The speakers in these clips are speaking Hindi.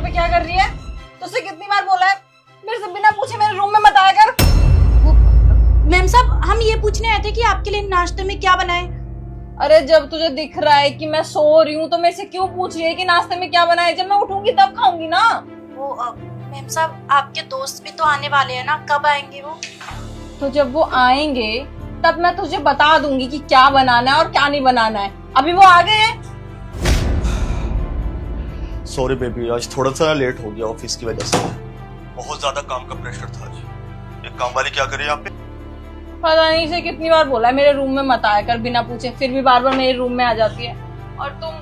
पे क्या कर रही है? तुझसे कितनी बार बोला है मेरे से बिना पूछे मेरे रूम में मत आया कर। मैम साहब, हम ये पूछने आए थे कि आपके लिए नाश्ते में क्या बनाए। अरे जब तुझे दिख रहा है कि मैं सो रही हूँ तो मेरे से क्यों पूछ रही है कि नाश्ते में क्या बनाए? जब मैं उठूंगी तब खाऊंगी ना। वो मैम साहब, आपके दोस्त भी तो आने वाले हैं ना, कब आएंगे वो? तो जब वो आएंगे तब मैं तुझे बता दूंगी कि क्या बनाना है और क्या नहीं बनाना है। अभी वो आ गए हैं। सॉरी बेबी, आज थोड़ा सा लेट हो गया ऑफिस की वजह से। बहुत ज्यादा काम का प्रेशर था आज। एक काम वाली क्या करे यहाँ पे? पता नहीं इसे कितनी बार बोला है मेरे रूम में मत आया कर बिना पूछे, फिर भी बार बार मेरे रूम में आ जाती है। और तुम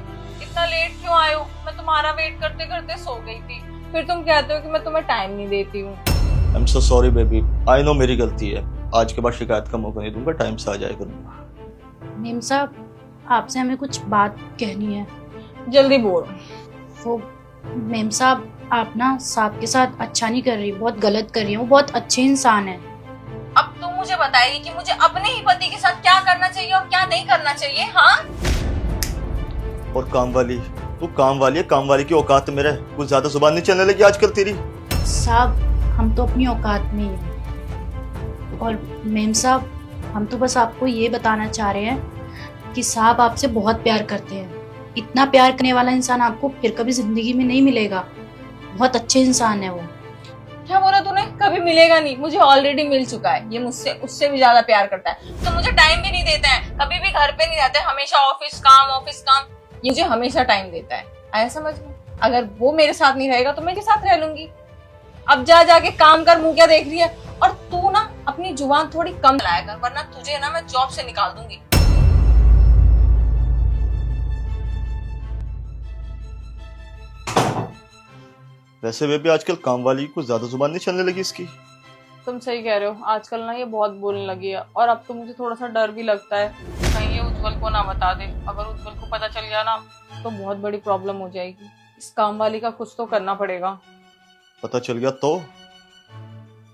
इतना लेट क्यों आए हो? मैं तुम्हारा वेट करते करते सो गई थी, फिर तुम कहते हो कि मैं तुम्हें टाइम नहीं देती हूँ। I am so sorry baby, I know मेरी गलती है। आज के बाद शिकायत का मौका नहीं दूंगा, टाइम से आ जाया करूंगा। मैम साहब, आपसे हमें कुछ बात कहनी है। जल्दी बोल। वो मैम साहब, आप ना साहब के साथ अच्छा नहीं कर रही, बहुत गलत कर रही हैं। वो बहुत अच्छे इंसान है। अब तुम मुझे बताएगी कि मुझे अपने ही पति के साथ क्या करना चाहिए और क्या नहीं करना चाहिए? हाँ, और काम वाली, तू काम वाली है, काम वाली की औकात मेरे कुछ ज्यादा जुबान नहीं चलने लगी आजकल तेरी। साहब, हम तो अपनी औकात में ही हैं। और मैम साहब, हम तो बस आपको ये बताना चाह रहे हैं कि साहब आपसे बहुत प्यार करते हैं। इतना प्यार करने वाला इंसान आपको फिर कभी जिंदगी में नहीं मिलेगा। बहुत अच्छे इंसान है वो। क्या बोला तूने? कभी मिलेगा नहीं, मुझे ऑलरेडी मिल चुका है। ये मुझसे उससे भी ज्यादा प्यार करता है। तो मुझे टाइम भी नहीं देता है, कभी भी घर पे नहीं रहते, हमेशा ऑफिस काम ऑफिस काम। ये मुझे हमेशा टाइम देता है, ऐसा समझ लो। अगर वो मेरे साथ नहीं रहेगा तो मैं इसके साथ रह लूंगी। अब जा जाके काम कर, मुंह क्या देख रही है? और तू ना अपनी जुबान थोड़ी कम चलाया कर, वरना तुझे ना मैं जॉब से निकाल दूंगी। वैसे बेबी आजकल काम वाली की कुछ ज्यादा जुबान नहीं चलने लगी इसकी। तुम सही कह रहे हो, आजकल ना ये बहुत बोलने लगी है। और अब तो मुझे थोड़ा सा डर भी लगता है कहीं ये उज्जवल को ना बता दे। अगर उज्जवल को पता चल गया ना तो बहुत बड़ी प्रॉब्लम हो जाएगी। इस काम वाली का कुछ तो करना पड़ेगा। पता चल गया तो?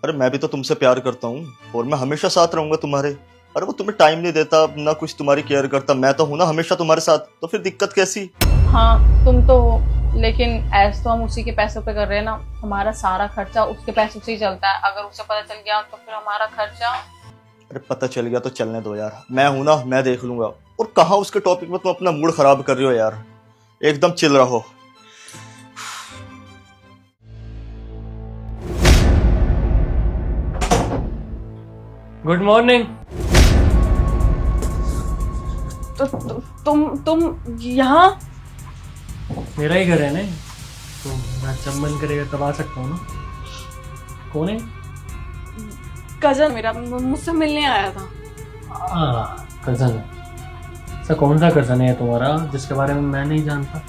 अरे मैं भी तो तुमसे प्यार करता हूँ और मैं हमेशा साथ रहूंगा तुम्हारे। अरे वो तुम्हें टाइम नहीं देता, ना कुछ तुम्हारी केयर करता। मैं तो हूं ना हमेशा तुम्हारे साथ, तो फिर दिक्कत कैसी? हाँ तुम तो हो, लेकिन ऐस तो हम उसी के पैसों पे कर रहे हैं ना। हमारा सारा खर्चा उसके पैसों से ही चलता है। अगर उसे पता चल गया तो फिर हमारा खर्चा। अरे पता चल गया तो चलने दो यार, मैं हूं ना, मैं देख लूंगा। और कहाँ उसके टॉपिक में तुम अपना मूड खराब कर रही हो यार। एकदम चिल रहो। Good morning. तो तुम यहाँ? मेरा ही घर है ना, तो मैं जब मन करेगा तब आ सकता हूँ ना। कौन है? कजन मेरा मुझसे मिलने आया था। कजन है? ऐसा कौन सा कजन है तुम्हारा जिसके बारे में मैं नहीं जानता?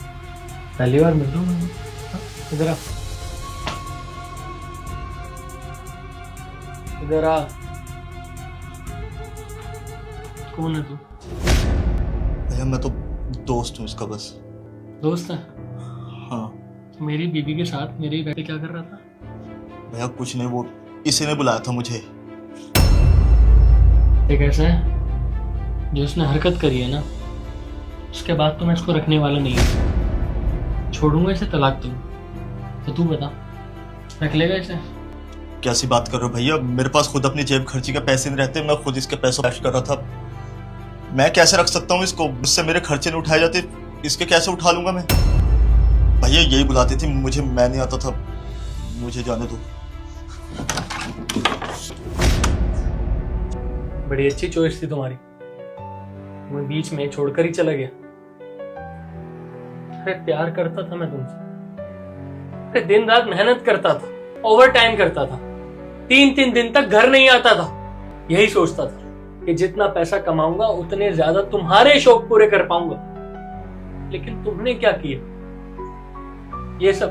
पहली बार मिल रहा हूँ मैं। इधर आ, इधर आ। कौन है तू? भैया मैं तो दोस्त हूँ इसका बस। दोस्त है? हाँ मेरी बीवी के साथ मेरे बैठे क्या कर रहा था? भैया कुछ नहीं, वो इसी ने बुलाया था मुझे। एक ऐसा है जो उसने हरकत करी है ना, उसके बाद तो मैं इसको रखने वाला नहीं हूँ। छोड़ूंगा इसे, तलाक दूंगा। तो तू बता, रख लेगा इसे? कैसी बात कर रहे हो भैया? मेरे पास खुद अपनी जेब खर्ची के पैसे नहीं रहते, मैं खुद इसके पैसों कैश कर रहा था। मैं कैसे रख सकता हूँ इसको? मुझसे मेरे खर्चे नहीं उठाए जाते, इसके कैसे उठा लूंगा मैं? भैया यही बुलाती थी मुझे, मैं नहीं आता था। मुझे जाने दो। बड़ी अच्छी चॉइस थी तुम्हारी, मैं बीच में छोड़कर ही चला गया। अरे प्यार करता था मैं तुमसे। अरे दिन रात मेहनत करता था, ओवर टाइम करता था, 3-3 दिन तक घर नहीं आता था। यही सोचता था कि जितना पैसा कमाऊंगा उतने ज्यादा तुम्हारे शौक पूरे कर पाऊंगा। लेकिन तुमने क्या किया? ये सब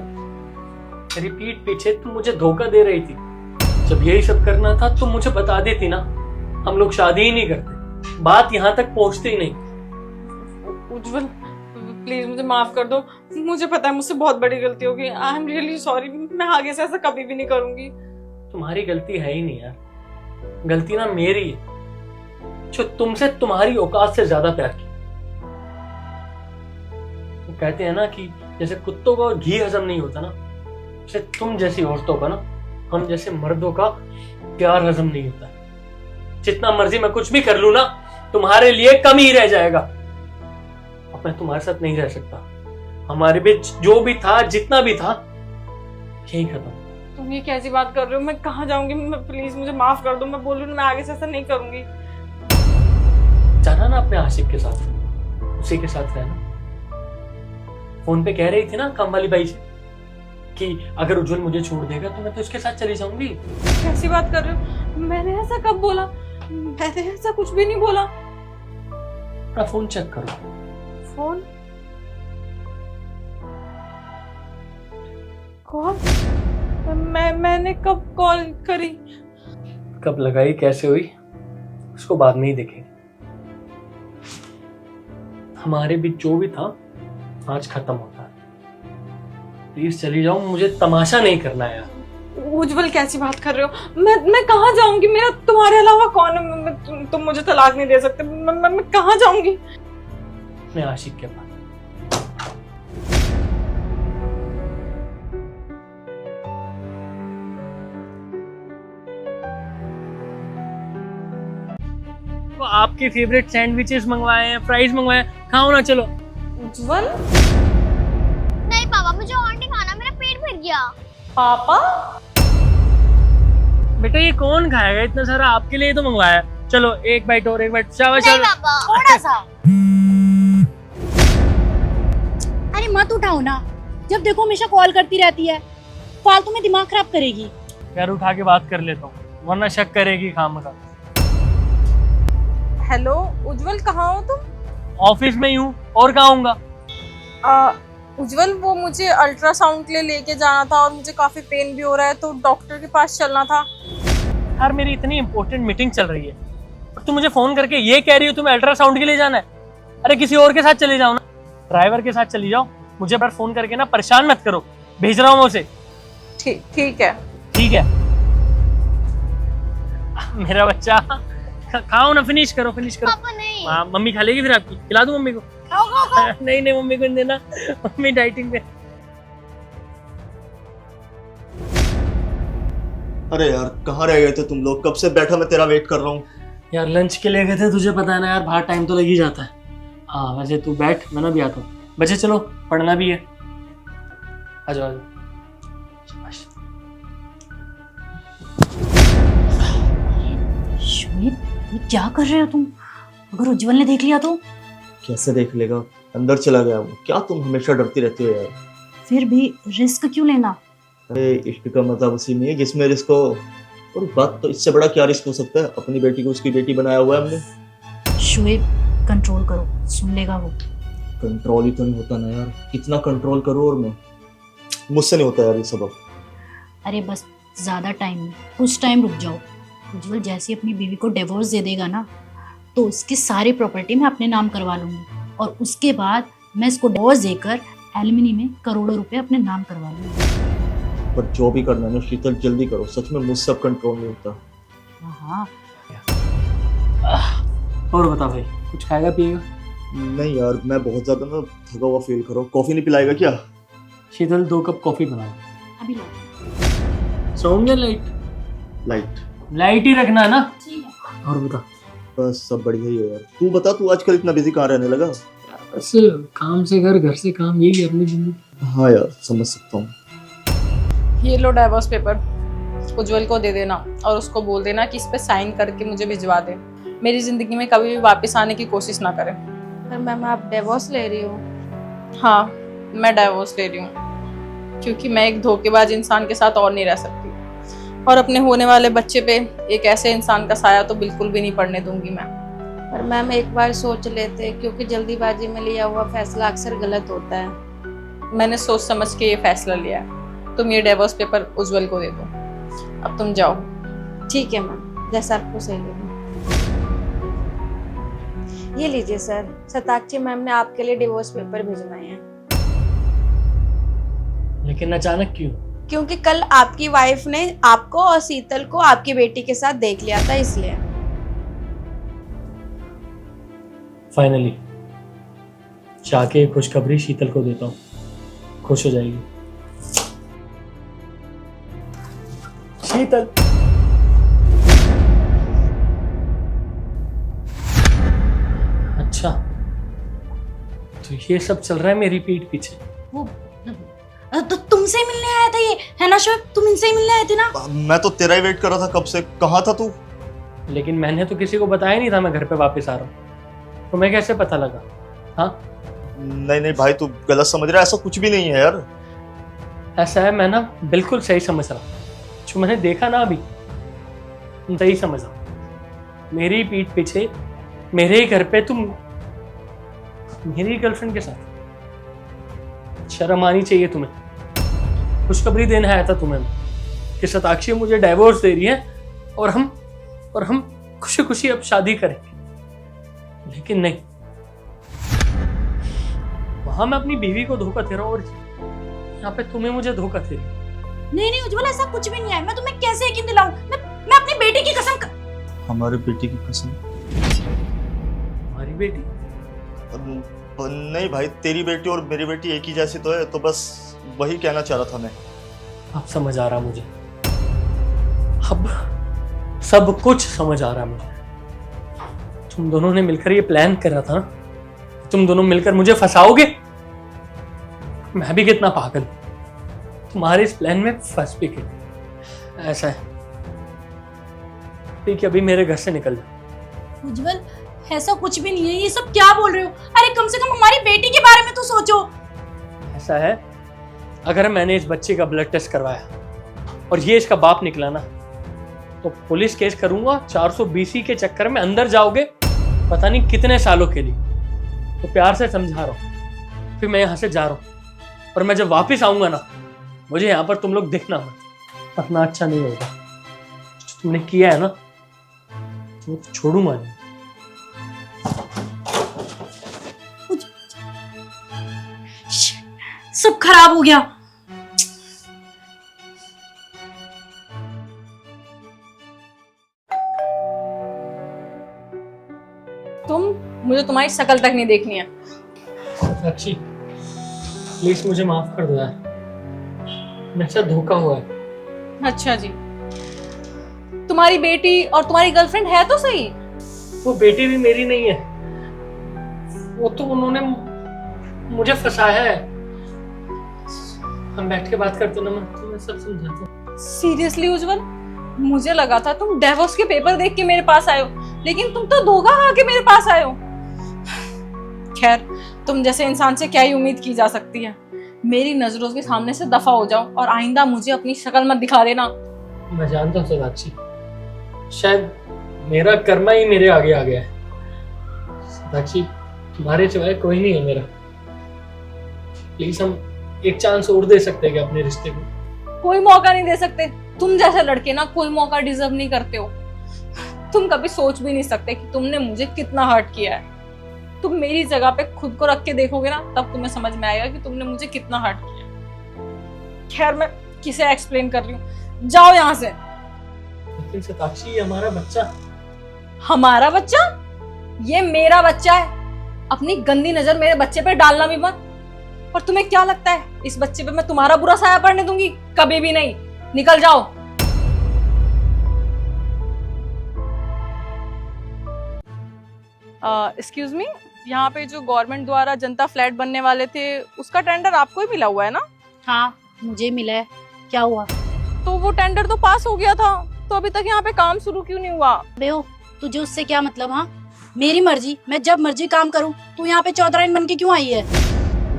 रिपीट पीछे तुम मुझे धोखा दे रही थी। जब यही सब करना था तुम मुझे बता देती ना, हम लोग शादी ही नहीं करते, बात यहाँ तक पहुंचती ही नहीं। उज्जवल प्लीज मुझे माफ कर दो। मुझे पता है मुझसे बहुत बड़ी गलती होगी। I am really sorry. मैं आगे से ऐसा कभी भी नहीं करूंगी। तुम्हारी गलती है ही नहीं यार, गलती ना मेरी है जो तुमसे तुम्हारी औकात से ज्यादा प्यार की। वो कहते हैं ना कि जैसे कुत्तों को घी हजम नहीं होता ना, शायद तुम जैसी औरतों का ना हम जैसे मर्दों का प्यार हजम नहीं होता। जितना मर्जी मैं कुछ भी कर लूं ना, तुम्हारे लिए कम ही रह जाएगा। अब मैं तुम्हारे साथ नहीं रह सकता। हमारे बीच जो भी था, जितना भी था, यही खत्म। तुम ये कैसी बात कर रहे हो? मैं कहाँ जाऊंगी? प्लीज मुझे माफ कर दो। मैं बोल रही हूँ मैं आगे से ऐसा नहीं करूंगी। जाना ना अपने आशिक के साथ, उसी के साथ रहना। फोन पे कह रही थी ना काम वाली बाई से कि अगर उज्जवल मुझे छोड़ देगा तो मैं तो इसके साथ चली जाऊंगी। कैसी बात कर रहे हो? मैंने ऐसा कब बोला? मैंने ऐसा कुछ भी नहीं बोला। अपना फोन चेक करो। Phone call? मैंने कब कॉल करी? कब लगाई, कैसे हुई, उसको बाद में ही देखेंगे। हमारे बीच जो भी था आज खत्म होता है। प्लीज चली जाओ, मुझे तमाशा नहीं करना है यार। उज्जवल कैसी बात कर रहे हो? मैं कहाँ जाऊंगी? मेरा तुम्हारे अलावा कौन है? तुम मुझे तलाक नहीं दे सकते। मैं कहाँ जाऊंगी? मैं आशिक के पास। तो आपके फेवरेट सैंडविचेस मंगवाए हैं, फ्राइज मंगवाए हैं, खाओ ना चलो। उज्जवल? नहीं पापा, मुझे और नहीं खाना, मेरा पेट भर गया। पापा? बेटा ये कौन खाएगा इतना सारा? आपके लिए तो मंगवाया है। चलो एक बाइट और, एक बाइट। शाबाश नहीं शाबाश। पापा। थोड़ा सा। अरे मत उठाओ ना, जब देखो हमेशा कॉल करती रहती है, फालतू में दिमाग खराब करेगी। यार उठा के बात कर लेता हूँ, वरना शक करेगी खामखा। हेलो उज्जवल, कहाँ हो तुम? ऑफिस में ही हूँ, और कहाँ आऊंगा? उज्जवल, वो मुझे अल्ट्रासाउंड के लिए लेके जाना था और मुझे काफी पेन भी हो रहा है, तो डॉक्टर के पास चलना था। यार मेरी इतनी इंपॉर्टेंट मीटिंग चल रही है और तुम मुझे फोन करके ये कह रही हो तुम्हें अल्ट्रासाउंड के लिए जाना है? अरे किसी और के साथ चले जाओ ना, ड्राइवर के साथ चली जाओ। मुझे पर फोन करके ना परेशान मत करो, भेज रहा हूँ मैं उसे। ठीक है। ठीक है मेरा बच्चा, खाओ ना, फिनिश करो। पापा नहीं। मम्मी खा लेगी फिर आपकी, खिला दूं मम्मी को? नहीं मम्मी को नहीं देना, मम्मी डाइटिंग पे। अरे यार कहाँ रह गए थे तुम लोग? कब से बैठा मैं तेरा वेट कर रहा हूँ। यार लंच के लिए गए थे, तुझे पता है ना यार, बाहर टाइम तो लग ही जाता है। हाँ वैसे तू बैठ, मैं ना भी आता हूँ। बच्चे चलो, पढ़ना भी है। आ जाओ। श्वेत, ये क्या कर रहे हो तुम? अगर उज्जवल ने देख लिया तो? कैसे देख लेगा? अंदर चला गया वो। क्या तुम हमेशा डरती रहती हो यार? फिर भी रिस्क क्यों लेना? अरे इश्क का मजा उसी में है जिसमें रिस्क हो। और बात तो इससे बड़ा क्या रिस्क हो सकता है? अपनी बेटी को उसकी बेटी बनाया हुआ है हमने। शुएब, कंट्रोल करो, सुन लेगा वो। कंट्रोल ही तो नहीं होता ना यार, कितना कंट्रोल करो। और मैं मुझसे नहीं होता यार ये सब। अरे बस ज्यादा टाइम नहीं, कुछ टाइम रुक जाओ। उज्जवल जैसे अपनी बीवी को डिवोर्स दे देगा ना, तो उसकी सारी प्रॉपर्टी मैं अपने नाम करवा लूंगी और उसके बाद मैं इसको डिवोर्स देकर एलिमनी में करोड़ों रुपए अपने नाम करवा लूंगी। पर जो भी करना है ना शीतल, जल्दी करो। सच में मुझसे अब कंट्रोल नहीं होता। हाँ। और बता भाई, कुछ खाएगा पिएगा? नहीं यार, मैं बहुत ज्यादा ना थका हुआ फील करो। कॉफी नहीं पिलाएगा क्या? शीतल 2 कप कॉफी बना लो। अभी ला। सोम या लाइट? लाइट। लाइट ही रखना है ना? ठीक है। और बता। बस सब बढ़िया ही है यार। तू बता, तू आजकल इतना बिजी कहाँ रहने लगा? बस काम से घर से काम, यही है अपनी जिंदगी। हाँ यार समझ सकता हूँ। ये लो डाइवोर्स पेपर, उज्जवल को दे देना और उसको बोल देना कि इस पे साइन करके मुझे भिजवा दे। मेरी जिंदगी में कभी भी वापस आने की कोशिश ना करें। पर मैम आप डिवोर्स ले रही हो? हाँ, मैं डाइवोर्स ले रही हूँ क्योंकि मैं एक धोखेबाज इंसान के साथ और नहीं रह सकती और अपने होने वाले बच्चे पे एक ऐसे इंसान का साया तो बिल्कुल भी नहीं पड़ने दूंगी मैं। पर मैम एक बार सोच लेते, क्योंकि जल्दीबाजी में लिया हुआ फैसला अक्सर गलत होता है। मैंने सोच समझ के ये फैसला लिया है। तुम ये डिवोर्स पेपर उज्जवल को दे दो। अब तुम जाओ। ठीक है मैम, जैसा आपको सही लगे। ये लीजिए सर, शताक्षी मैम ने आपके लिए डिवोर्स पेपर भिजवाए हैं। लेकिन अचानक क्यों? क्योंकि कल आपकी वाइफ ने आपको और शीतल को आपकी बेटी के साथ देख लिया था, इसलिए। फाइनली जाके खुशखबरी शीतल को देता हूँ, खुश हो जाएगी। शीतल, अच्छा तो ये सब चल रहा है मेरी पीठ पीछे। वो तो तुमसे मिलने आया था ये, है ना शोएब? तुम इनसे ही मिलने आए थे ना? मैं तो तेरा ही वेट कर रहा था कब से। कहाँ था तू? लेकिन मैंने तो किसी को बताया नहीं था मैं घर पे वापस आ रहा हूँ, तुम्हें कैसे पता लगा? हाँ नहीं नहीं भाई, तू गलत समझ रहा है, ऐसा कुछ भी नहीं है यार। ऐसा है, मैं ना बिल्कुल सही समझ रहा हूँ, जो मैंने देखा ना अभी सही समझ रहा हूँ। मेरी पीठ पीछे मेरे ही घर पे तुम मेरी गर्लफ्रेंड के साथ, शर्म आनी चाहिए तुम्हें। खुशखबरी देने आया था तुम्हें कि शताक्षी मुझे डाइवोर्स दे रही है और हम खुशी खुशी अब शादी करेंगे। लेकिन नहीं, वहां मैं अपनी बीवी को धोखा दे रहा हूँ और यहाँ पे तुम्हें मुझे धोखा दे रही हो। नहीं उज्ज्वल, ऐसा कुछ भी नहीं है। मैं तुम्हें कैसे यकीन दिलाऊं? मैं अपनी बेटी की कसम हमारी बेटी की कसम? हमारी बेटी? नहीं भाई, तेरी बेटी और मेरी बेटी एक ही जैसी तो है, तो बस वही कहना चाह रहा था मैं। अब समझ आ रहा मुझे, अब सब कुछ समझ आ रहा मुझे। तुम दोनों ने मिलकर ये प्लान कर रहा था ना, तुम दोनों मिलकर मुझे फंसाओगे। मैं भी कितना पागल हूं, तुम्हारे इस प्लान में फंस भी गई। ऐसा है कि अभी मेरे घर से निकल जाओ। उज्ज्वल, ऐसा कुछ भी नहीं है। ये सब क्या बोल रहे हो? अरे कम से कम हमारी बेटी के बारे में तो सोचो। ऐसा है, अगर मैंने इस बच्चे का ब्लड टेस्ट करवाया और ये इसका बाप निकला ना, तो पुलिस केस करूंगा। 420 के चक्कर में अंदर जाओगे पता नहीं कितने सालों के लिए। तो प्यार से समझा रहा हूं, फिर मैं यहाँ से जा रहा हूँ और मैं जब वापस आऊंगा ना, मुझे यहाँ पर तुम लोग दिखना मत, वरना अच्छा नहीं होगा। जो तुमने किया है ना, तो छोड़ूंगा नहीं। सब खराब हो गया। मुझे तुम्हारी शक्ल तक नहीं देखनी है। अच्छी, प्लीज मुझे माफ कर दो यार, मेरे साथ धोखा हुआ है। अच्छा जी, तुम्हारी बेटी और तुम्हारी गर्लफ्रेंड है तो सही। वो बेटी भी मेरी नहीं है, वो तो उन्होंने मुझे फंसाया है। हम बैठ के बात करते ना, मैं तुम्हें सब समझाता हूँ। सीरियसली उज्जवल, मुझे लगा था तुम डिवोर्स के पेपर देख के मेरे पास आए हो, लेकिन तुम तो धोखा खा के मेरे पास आए हो। खैर, तुम जैसे इंसान से क्या ही उम्मीद की जा सकती है। मेरी नजरों के सामने से दफा हो जाओ और आइंदा मुझे अपनी शक्ल मत दिखा देना। मैं जानता हूँ सदाक्षी, शायद मेरा कर्मा ही मेरे आगे आ गया है। सदाक्षी, तुम्हारे सिवाय कोई नहीं है मेरा। प्लीज हम एक चांस और दे सकते हैं क्या अपने रिश्ते को? कोई मौका नहीं दे सकते। तुम जैसे लड़के ना कोई मौका डिजर्व नहीं करते हो। तुम कभी सोच भी नहीं सकते कि तुमने मुझे कितना हर्ट किया है। तुम मेरी जगह पे खुद को रख के देखोगे ना, तब तुम्हें समझ में आएगा कि तुमने मुझे कितना हर्ट किया। खैर, मैं किसे एक्सप्लेन कर रही हूँ, जाओ यहाँ से। लेकिन सताक्षी, ये हमारा बच्चा। हमारा बच्चा? ये मेरा बच्चा है। अपनी गंदी नजर मेरे बच्चे पे डालना भी मत। और तुम्हें क्या लगता है इस बच्चे पे मैं तुम्हारा बुरा साया पड़ने दूंगी? कभी भी नहीं। निकल जाओ। एक्सक्यूज मी, यहाँ पे जो गवर्नमेंट द्वारा जनता फ्लैट बनने वाले थे, उसका टेंडर आपको ही मिला हुआ है ना? हाँ, मुझे मिला है। क्या हुआ? तो वो टेंडर तो पास हो गया था, तो अभी तक यहाँ पे काम शुरू क्यों नहीं हुआ? बेओ, तुझे उससे क्या मतलब? हाँ, मेरी मर्जी, मैं जब मर्जी काम करूँ। तू यहाँ पे चौधराइन बन के क्यों आई है?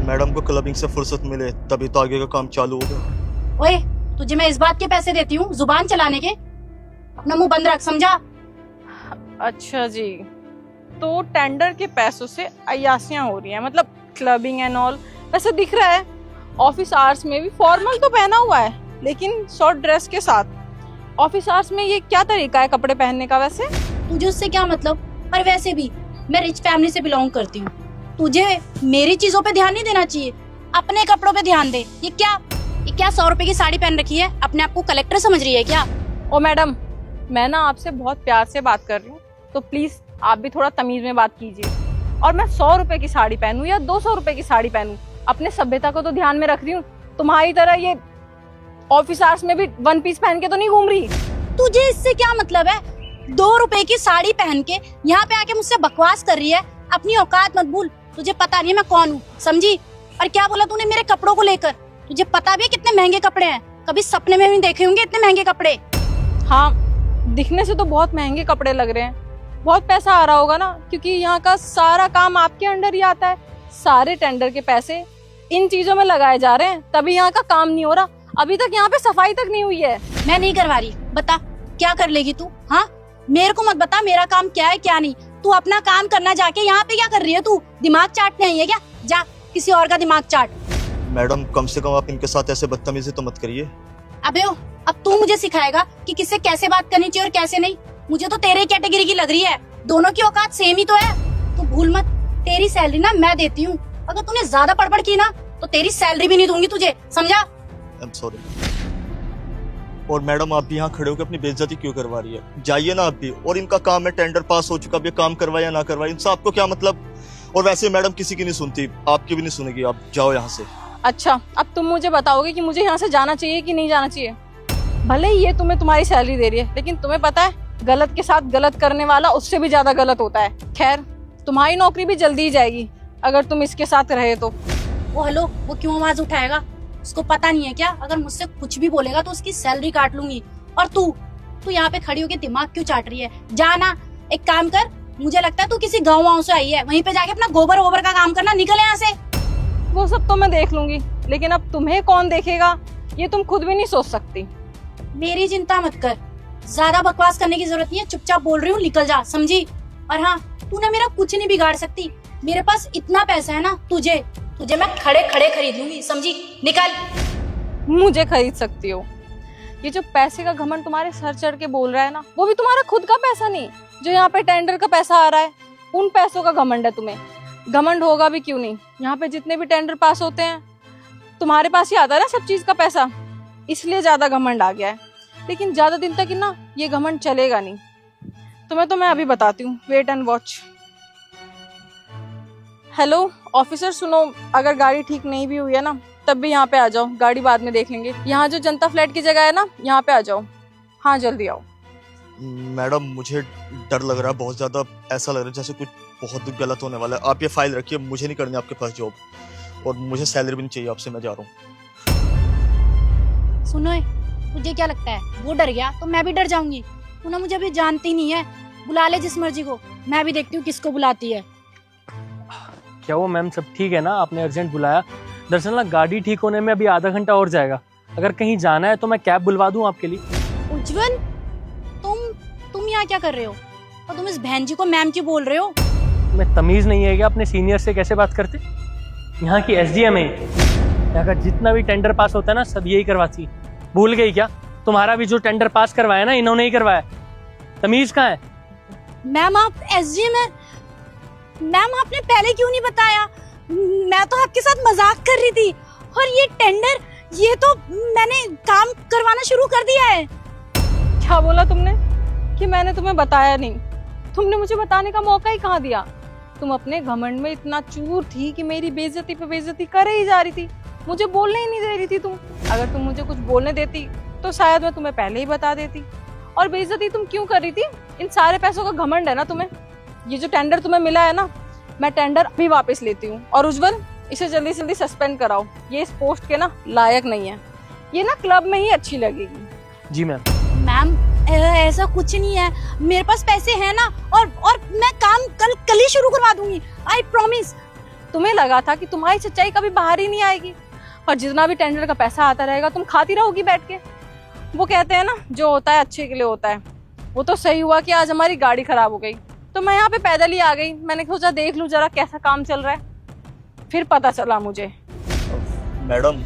मैडम को क्लबिंग से फुर्सत मिले तभी तो आगे का काम चालू होगा। ओए, तुझे मैं इस बात के पैसे देती हूँ जुबान चलाने के? अपना मुंह बंद रख, समझा? अच्छा जी, तो टेंडर के पैसों से अय्यासियां हो रही हैं, मतलब क्लबिंग एंड ऑल। वैसे दिख रहा है ऑफिस आवर्स में भी फॉर्मल तो पहना हुआ है, लेकिन शॉर्ट ड्रेस के साथ। ऑफिस आवर्स में ये क्या तरीका है कपड़े पहनने का? वैसे तुझे उससे क्या मतलब? और वैसे भी मैं रिच फैमिली से बिलोंग करती हूँ। तुझे मेरी चीजों पे ध्यान नहीं देना चाहिए, अपने कपड़ों पे ध्यान दे। ये क्या 100 रुपए की साड़ी पहन रखी है? अपने आप को कलेक्टर समझ रही है क्या? ओ मैडम, मैं ना आपसे बहुत प्यार से बात कर रही हूँ, तो प्लीज आप भी थोड़ा तमीज में बात कीजिए। और मैं 100 रुपए की साड़ी पहनूं या 200 रुपए की साड़ी पहनूं, अपने सभ्यता को तो ध्यान में रख रही हूँ। तुम्हारी तरह ये ऑफिस आवर्स में भी वन पीस पहन के तो नहीं घूम रही। तुझे इससे क्या मतलब है? 2 रुपए की साड़ी पहन के यहाँ पे आके मुझसे बकवास कर रही है। अपनी औकात मत भूल, तुझे पता नहीं है मैं कौन हूँ, समझी? और क्या बोला तूने मेरे कपड़ों को लेकर? तुझे पता भी है कितने महंगे कपड़े हैं? कभी सपने में भी देखे होंगे इतने महंगे कपड़े। हाँ, दिखने से तो बहुत महंगे कपड़े लग रहे हैं, बहुत पैसा आ रहा होगा ना, क्योंकि यहाँ का सारा काम आपके अंडर ही आता है। सारे टेंडर के पैसे इन चीजों में लगाए जा रहे हैं, तभी यहाँ का काम नहीं हो रहा। अभी तक यहाँ पे सफाई तक नहीं हुई है। मैं नहीं करवा रही, बता क्या कर लेगी तू? हाँ, मेरे को मत बता मेरा काम क्या है क्या नहीं। तू अपना काम करना, जाके यहाँ पे क्या कर रही है तू? दिमाग चाटने आई है क्या? जा किसी और का दिमाग चाट। मैडम कम से कम आप इनके साथ ऐसे बदतमीजी तो मत करिए। अबे ओ, अब तू मुझे सिखाएगा कि किससे कैसे बात करनी चाहिए और कैसे नहीं? मुझे तो तेरे कैटेगरी की लग रही है, दोनों की औकात सेम ही तो है। तू भूल मत, तेरी सैलरी ना मैं देती हूँ। अगर तूने ज्यादा पड़बड़ की ना तो तेरी सैलरी भी नहीं दूंगी तुझे, समझा? I am sorry. और मैडम आप भी यहाँ खड़े होकर अपनी बेइज्जती क्यों करवा रही है? जाइए ना आप भी। और इनका काम है, टेंडर पास हो चुका, अब ये काम करवाए या ना करवाए, इनसे आपको क्या मतलब? और वैसे मैडम किसी की नहीं सुनती, आपकी भी नहीं सुनेगी। आप जाओ यहाँ से। अच्छा, अब तुम मुझे बताओगे कि मुझे यहाँ से जाना चाहिए कि नहीं जाना चाहिए? भले ही ये तुम्हें तुम्हारी सैलरी दे रही है, लेकिन तुम्हें पता है गलत के साथ गलत करने वाला उससे भी ज्यादा गलत होता है। खैर, तुम्हारी नौकरी भी जल्दी ही जाएगी अगर तुम इसके साथ रहे तो। वो हेलो, वो क्यों आवाज उठाएगा? उसको पता नहीं है क्या? अगर मुझसे कुछ भी बोलेगा तो उसकी सैलरी काट लूंगी। और तू यहाँ पे खड़ी होके दिमाग क्यों चाट रही है? जाना, एक काम कर, मुझे लगता है तू किसी गाँव से आई है, वहीं पे जाके अपना गोबर वोबर का काम करना, निकल यहाँ से। वो सब तो मैं देख लूंगी, लेकिन अब तुम्हें कौन देखेगा ये तुम खुद भी नहीं सोच सकती। मेरी चिंता मत कर, ज्यादा बकवास करने की जरूरत नहीं है, चुपचाप बोल रही हूँ, निकल जा, समझी? और हाँ, तू ना मेरा कुछ नहीं बिगाड़ सकती। मेरे पास इतना पैसा है ना, तुझे मैं खड़े खड़े खरीद लूंगी, समझी? निकल। मुझे खरीद सकती हो? ये जो पैसे का घमंड तुम्हारे सर चढ़ के बोल रहा है ना, वो भी तुम्हारा खुद का पैसा नहीं, जो यहाँ पे टेंडर का पैसा आ रहा है, उन पैसों का घमंड है तुम्हें। घमंड होगा भी क्यों नहीं, यहाँ पे जितने भी टेंडर पास होते हैं तुम्हारे पास ही आता है ना सब चीज का पैसा, इसलिए ज्यादा घमंड आ गया है। लेकिन ज्यादा दिन तक ना ये घमंड चलेगा नहीं। तुम्हें तो मैं अभी बताती हूँ, wait and watch. Hello officer, सुनो, अगर गाड़ी ठीक नहीं भी हुई है ना तब भी यहाँ पे आ जाओ, गाड़ी बाद में देख लेंगे। यहाँ जो जनता फ्लैट की जगह है ना, यहाँ पे आ जाओ। हाँ जल्दी आओ। मैडम मुझे डर लग रहा है बहुत ज्यादा, ऐसा लग रहा है जैसे कुछ बहुत गलत होने वाला है। आप ये फाइल रखिए, मुझे नहीं करनी आपके पास जॉब, और मुझे सैलरी भी नहीं चाहिए आपसे, मैं जा रहा हूँ। सुनो, तुझे क्या लगता है वो डर गया तो मैं भी डर जाऊंगी? तू ना मुझे अभी जानती नहीं है, बुला ले जिस मर्जी को, मैं भी देखती हूँ किसको बुलाती है। क्या वो मैम सब ठीक है ना? आपने अर्जेंट बुलाया। दरअसल ना गाड़ी ठीक होने में अभी आधा घंटा और जाएगा। अगर कहीं जाना है तो मैं कैब बुलवा दूं आपके लिए। उज्जवल, तुम यहाँ क्या कर रहे हो? और तुम इस बहन जी को मैम क्यों बोल रहे हो? मैं तमीज नहीं है क्या? अपने सीनियर से कैसे बात करते? यहाँ की SDM है, यहाँ का जितना भी टेंडर पास होता है ना सब यही करवाती है। भूल गई क्या? तुम्हारा भी जो टेंडर पास करवाया ना इन्होंने ही करवाया। तमीज कहाँ है? मैम आप SDM है? मैम आपने पहले क्यों नहीं बताया? मैं तो आपके साथ मजाक कर रही थी। और ये टेंडर, ये तो मैंने काम करवाना शुरू कर दिया है। क्या बोला तुमने? कि मैंने तुम्हें बताया नहीं? तुमने मुझे बताने का मौका ही कहाँ दिया? तुम अपने घमंड में इतना चूर थी कि मेरी बेइज्जती पे बेइज्जती कर ही जा रही थी, मुझे बोलने ही नहीं दे रही थी तुम। अगर तुम मुझे कुछ बोलने देती तो शायद मैं तुम्हें पहले ही बता देती। और बेइज्जती तुम क्यों कर रही थी? इन सारे पैसों का घमंड है ना तुम्हें। ये जो टेंडर तुम्हें मिला है ना, मैं टेंडर अभी वापस लेती हूँ। और उज्जवल, इसे जल्दी से जल्दी सस्पेंड कराओ, ये इस पोस्ट के ना लायक नहीं है, ये ना क्लब में ही अच्छी लगेगी। जी मैम। मैम ऐसा कुछ नहीं है, मेरे पास पैसे हैं ना, और मैं काम कल ही शुरू करवा दूंगी, आई प्रॉमिस। तुम्हें लगा था कि तुम्हारी सच्चाई कभी बाहर ही नहीं आएगी, और जितना भी टेंडर का पैसा आता रहेगा तुम खाती रहोगी बैठ के। वो कहते हैं ना, जो होता है अच्छे के लिए होता है। वो तो सही हुआ कि आज हमारी गाड़ी खराब हो गई, तो मैं यहाँ पे पैदल ही आ गई। मैंने सोचा देख लूं जरा कैसा काम चल रहा है, फिर पता चला मुझे। मैडम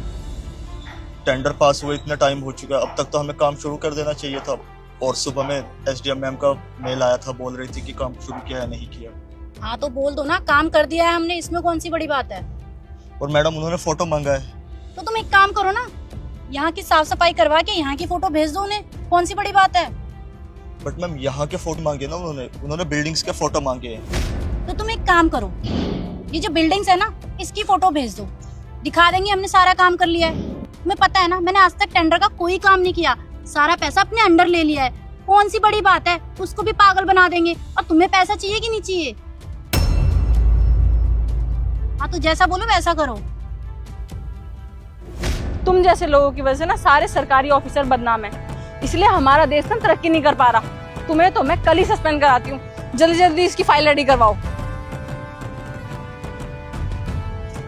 टेंडर पास हुए इतना टाइम हो चुका है, अब तक तो हमें काम शुरू कर देना चाहिए था। और सुबह में SDM मैम का मेल आया था, बोल रही थी कि काम शुरू किया या नहीं किया। हाँ तो बोल दो ना, काम कर दिया है हमने, इसमें कौन सी बड़ी बात है? और मैडम उन्होंने फोटो मांगा है। तो तुम एक काम करो ना, यहाँ की साफ सफाई करवा के यहाँ की फोटो भेज दो उन्हें, कौन सी बड़ी बात है? बट मैम यहाँ के फोटो मांगे ना उन्होंने बिल्डिंग्स के फोटो मांगे हैं। तो तुम एक काम करो, ये जो बिल्डिंग्स है ना, इसकी फोटो भेज दो, दिखा देंगे हमने सारा काम कर लिया है। तुम्हें पता है ना, मैंने आज तक टेंडर का कोई काम नहीं किया, सारा पैसा अपने अंडर ले लिया है। कौन सी बड़ी बात है, उसको भी पागल बना देंगे। और तुम्हें पैसा चाहिए कि नहीं चाहिए? हाँ तो जैसा बोलो वैसा करो। तुम जैसे लोगों की वजह से ना सारे सरकारी ऑफिसर बदनाम है, इसलिए हमारा देश ना तरक्की नहीं कर पा रहा। तुम्हें तो मैं कल ही सस्पेंड कराती हूँ, जल्दी जल्दी इसकी फाइल रेडी करवाओ।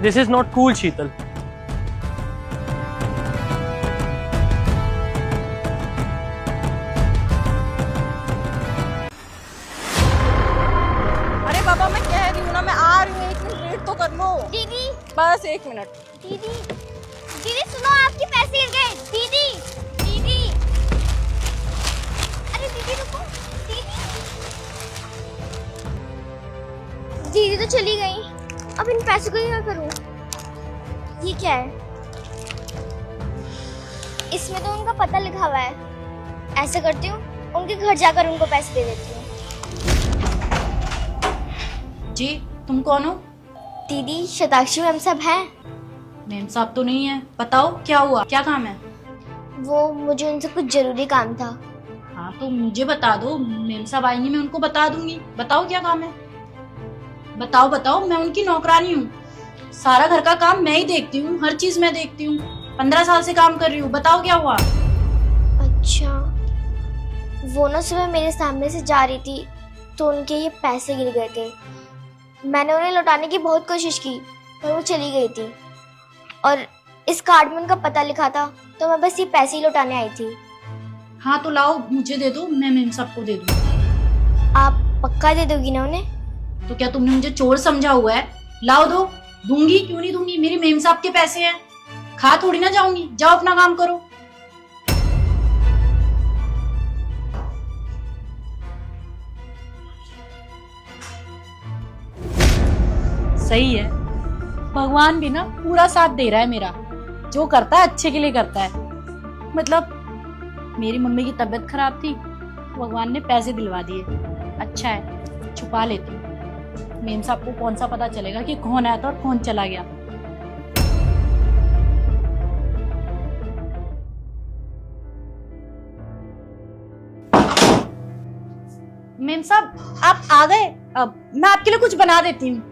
दिस इज नॉट कूल शीतल। अरे बाबा मैं कह रही हूँ ना, मैं आ रही हूँ, 1 मिनट वेट तो कर लो। दीदी बस 1 मिनट। दीदी दीदी सुनो, आपके पैसे गिर गए। दीदी दीदी, अरे दीदी रुको। दीदी तो चली गई, अब इन पैसों को ही मैं करूं। ये क्या है? इसमें तो उनका पता लिखा हुआ है। ऐसा करती हूँ, उनके घर जाकर उनको पैसे दे देती हूँ। जी तुम कौन हो? दीदी शताक्षी मैम सब हैं। मेम साहब तो नहीं है, बताओ क्या हुआ, क्या काम है? वो मुझे उनसे कुछ जरूरी काम था। हाँ तो मुझे बता दो, मेम साहब आएंगी मैं उनको बता दूंगी। बताओ क्या काम है, बताओ बताओ, मैं उनकी नौकरानी हूँ, सारा घर का काम मैं ही देखती हूँ, हर चीज मैं देखती हूँ, 15 साल से काम कर रही हूँ। बताओ क्या हुआ? अच्छा, वो ना सुबह मेरे सामने से जा रही थी तो उनके ये पैसे गिर गए थे। मैंने उन्हें लौटाने की बहुत कोशिश की पर वो चली गई थी, और इस कार्ड में उनका पता लिखा था, तो मैं बस ये पैसे ही लौटाने आई थी। हाँ तो लाओ मुझे दे दो, मैं मेम साहब को दे दूँ। आप पक्का दे दोगी ना उन्हें? तो क्या तुमने मुझे चोर समझा हुआ है? लाओ दो, दूंगी क्यों नहीं दूंगी, मेरी मेम साहब के पैसे हैं, खा थोड़ी ना जाऊंगी। जाओ अपना काम करो। सही है, भगवान भी ना पूरा साथ दे रहा है मेरा, जो करता है अच्छे के लिए करता है। मतलब मेरी मम्मी की तबीयत खराब थी, भगवान ने पैसे दिलवा दिए। अच्छा है, छुपा लेती हूँ, मेम साहब को कौन सा पता चलेगा कि कौन आया था और कौन चला गया। मेम साहब आप आ गए, अब मैं आपके लिए कुछ बना देती हूँ।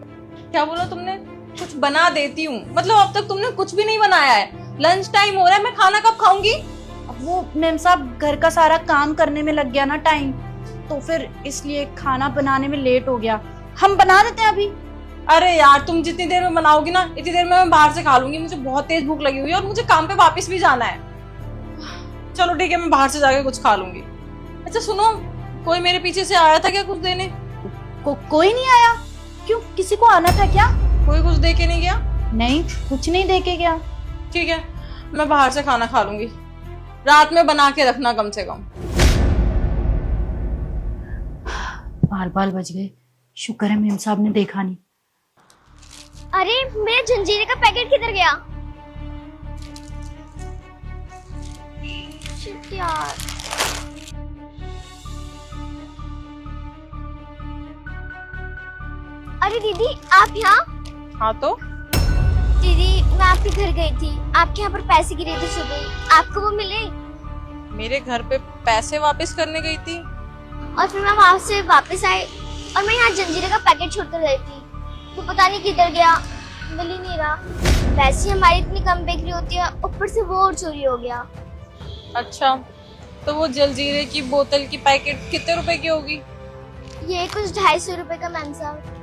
क्या बोला तुमने? कुछ बना देती हूँ? मतलब अब तक तुमने कुछ भी नहीं बनाया है, लंच टाइम हो रहा है, मैं खाना कब खाऊंगी? अब वो मेम साहब घर का सारा काम करने में लग गया ना टाइम, तो फिर इसलिए खाना बनाने में लेट हो गया। हम बना देते हैं अभी। अरे यार तुम जितनी देर में बनाओगी ना, इतनी देर में मैं बाहर से खा लूंगी, मुझे बहुत तेज भूख लगी हुई है और मुझे काम पे वापस भी जाना है। चलो ठीक है, मैं बाहर से जाके कुछ खा लूंगी। अच्छा सुनो, कोई मेरे पीछे से आया था क्या कुछ देने? कोई नहीं आया? क्यों, किसी को आना था क्या? कोई कुछ दे के नहीं गया? नहीं, कुछ नहीं दे के गया। ठीक है, मैं बाहर से खाना खा लूंगी, रात में बना के रखना कम से कम। बाल बच गए, शुक्र है मेम साहब ने देखा नहीं। अरे मेरा जंजीरे का पैकेट किधर गया? शिट यार। अरे दीदी आप यहाँ? हाँ तो दीदी मैं आपके घर गई थी, आपके यहाँ पर पैसे गिरे थे सुबह, आपको वो मिले? मेरे घर पे पैसे वापस करने गई थी और फिर मैं वहां से वापस आई और मैं यहाँ जंजीरे का पैकेट छोड़कर गई थी, वो पता नहीं किधर गया, मिल ही नहीं रहा। वैसे हमारी इतनी कम बिक्री होती है, ऊपर से वो और चोरी हो गया। अच्छा, तो वो जलजीरे की बोतल की पैकेट कितने रुपए की होगी? ये कुछ 250 रुपए का मैम साहब।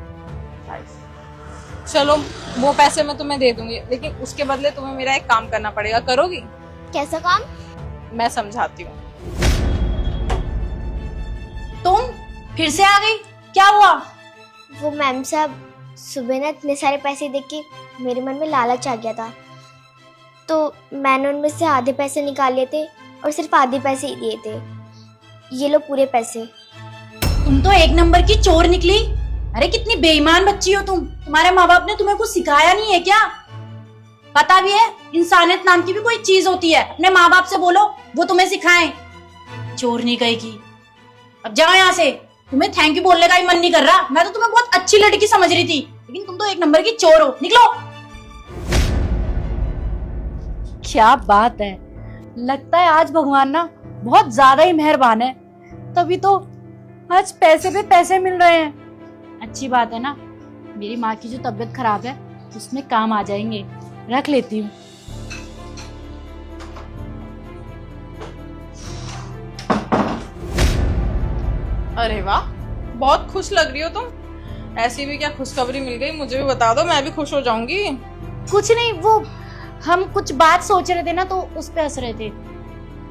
चलो वो पैसे मैं तुम्हें दे दूंगी, लेकिन उसके बदले तुम्हें मेरा एक काम करना पड़ेगा। करोगी? कैसा काम? मैं समझाती हूँ। तुम फिर से आ गई, क्या हुआ? वो मैम साहब सुबह ना इतने सारे पैसे देख के मेरे मन में लालच आ गया था, तो मैंने उनमें से आधे पैसे निकाल लिए थे और सिर्फ आधे पैसे ही दिए थे। ये लो पूरे पैसे। तुम तो एक नंबर की चोर निकली। अरे कितनी बेईमान बच्ची हो तुम, तुम्हारे माँ बाप ने तुम्हें कुछ सिखाया नहीं है क्या? पता भी है इंसानियत नाम की भी कोई चीज होती है, अपने माँ बाप से बोलो वो तुम्हें सिखाएं। चोर नहीं कहेगी। अब जाओ यहाँ से, तुम्हें थैंक यू बोलने का ही मन नहीं कर रहा। मैं तो तुम्हें बहुत अच्छी लड़की समझ रही थी, लेकिन तुम तो एक नंबर की चोर हो। निकलो। क्या बात है, लगता है आज भगवान ना बहुत ज्यादा ही मेहरबान है, तभी तो आज पैसे पे पैसे मिल रहे हैं। अच्छी बात है ना, मेरी माँ की जो तबीयत खराब है उसमें काम आ जाएंगे। रख लेती हूँ। अरे वाह, बहुत खुश लग रही हो तुम। ऐसी भी क्या खुशखबरी मिल गई, मुझे भी बता दो, मैं भी खुश हो जाऊंगी। कुछ नहीं, वो हम कुछ बात सोच रहे थे ना तो उस पे हंस रहे थे।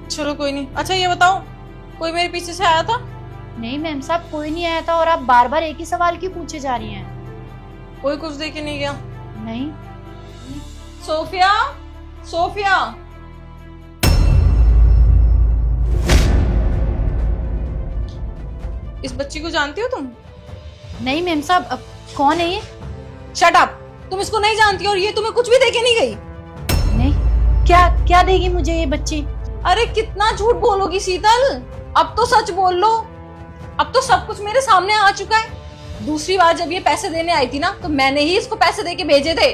चलो कोई नहीं। अच्छा ये बताओ, कोई मेरे पीछे से आया था? नहीं मैम साहब, कोई नहीं आया था। और आप बार बार एक ही सवाल क्यों पूछे जा रही हैं? कोई कुछ दे के नहीं गया? नहीं। सोफिया, सोफिया, इस बच्ची को जानती हो तुम? नहीं मैम साहब, अब कौन है ये? शट अप, तुम इसको नहीं जानती और ये तुम्हें कुछ भी दे के नहीं गई? नहीं, क्या क्या देगी मुझे ये बच्ची? अरे कितना झूठ बोलोगी शीतल, अब तो सच बोल लो। अब तो सब कुछ मेरे सामने आ चुका है। दूसरी बार जब ये पैसे देने आई थी ना तो मैंने ही इसको पैसे दे के भेजे थे।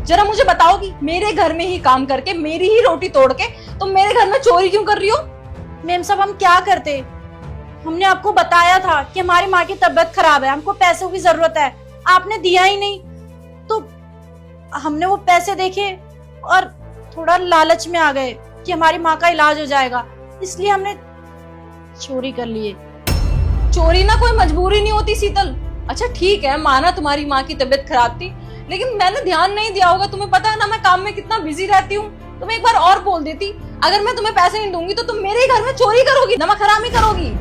जरा मुझे बताओगी, मेरे घर में ही काम करके मेरी ही रोटी तोड़ के तुम मेरे घर में चोरी क्यों कर रही हो? मैम साहब, हम क्या करते? हमने आपको बताया था कि हमारी माँ की तबीयत खराब है, हमको पैसों की जरूरत है, आपने दिया ही नहीं। तो हमने वो पैसे देखे और थोड़ा लालच में आ गए कि हमारी माँ का इलाज हो जाएगा, इसलिए हमने चोरी कर लिए। चोरी ना कोई मजबूरी नहीं होती शीतल। अच्छा ठीक है, माना तुम्हारी माँ की तबीयत खराब थी, लेकिन मैंने ध्यान नहीं दिया होगा। तुम्हें पता है ना मैं काम में कितना बिजी रहती हूँ। तुम एक बार और बोल देती, अगर मैं तुम्हें पैसे नहीं दूंगी तो तुम मेरे घर में चोरी करोगी, नमक हरामी करोगी।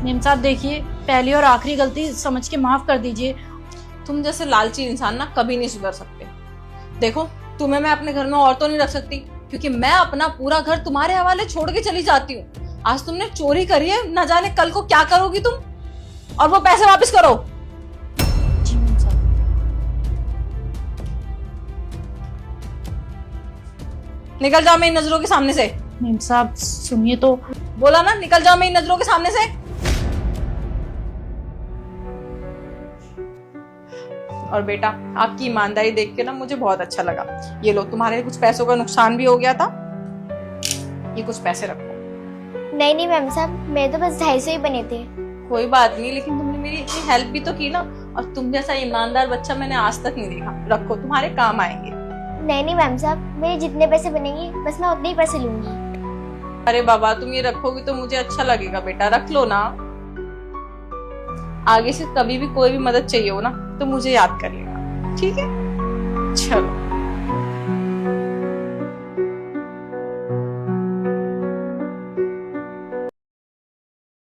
मैम साहब देखिए, पहली और आखिरी गलती समझ के माफ कर दीजिए। तुम जैसे लालची इंसान ना कभी नहीं सुधर सकते। देखो, तुम्हें मैं अपने घर में और तो नहीं रख सकती, क्योंकि मैं अपना पूरा घर तुम्हारे हवाले छोड़ के चली जाती हूँ। आज तुमने चोरी करी है, न जाने कल को क्या करोगी तुम। और वो पैसे वापस करो। जी मैम साहब। निकल जाओ मेरी नजरों के सामने से। मैम साहब सुनिए तो। बोला ना, निकल जाओ मेरी नजरों के सामने से। और बेटा, आपकी ईमानदारी देख के ना मुझे बहुत अच्छा लगा। ये लो, तुम्हारे कुछ पैसों का नुकसान भी हो गया था, ये कुछ पैसे रखो। नहीं नहीं मैम साहब, मेरे तो बस 250 ही बने थे। कोई बात नहीं, लेकिन तुमने मेरी इतनी हेल्प भी तो की ना, और तुम जैसा ईमानदार बच्चा मैंने आज तक नहीं देखा। रखो, तुम्हारे काम आएंगे। नहीं नहीं मैम साहब, मेरे जितने पैसे बनेंगे बस मैं उतने ही पैसे लूंगी। अरे बाबा, तुम ये रखोगी तो मुझे अच्छा लगेगा। बेटा रख लो ना, आगे से कभी भी कोई भी मदद चाहिए हो ना तो मुझे याद कर लेना, ठीक है? चलो।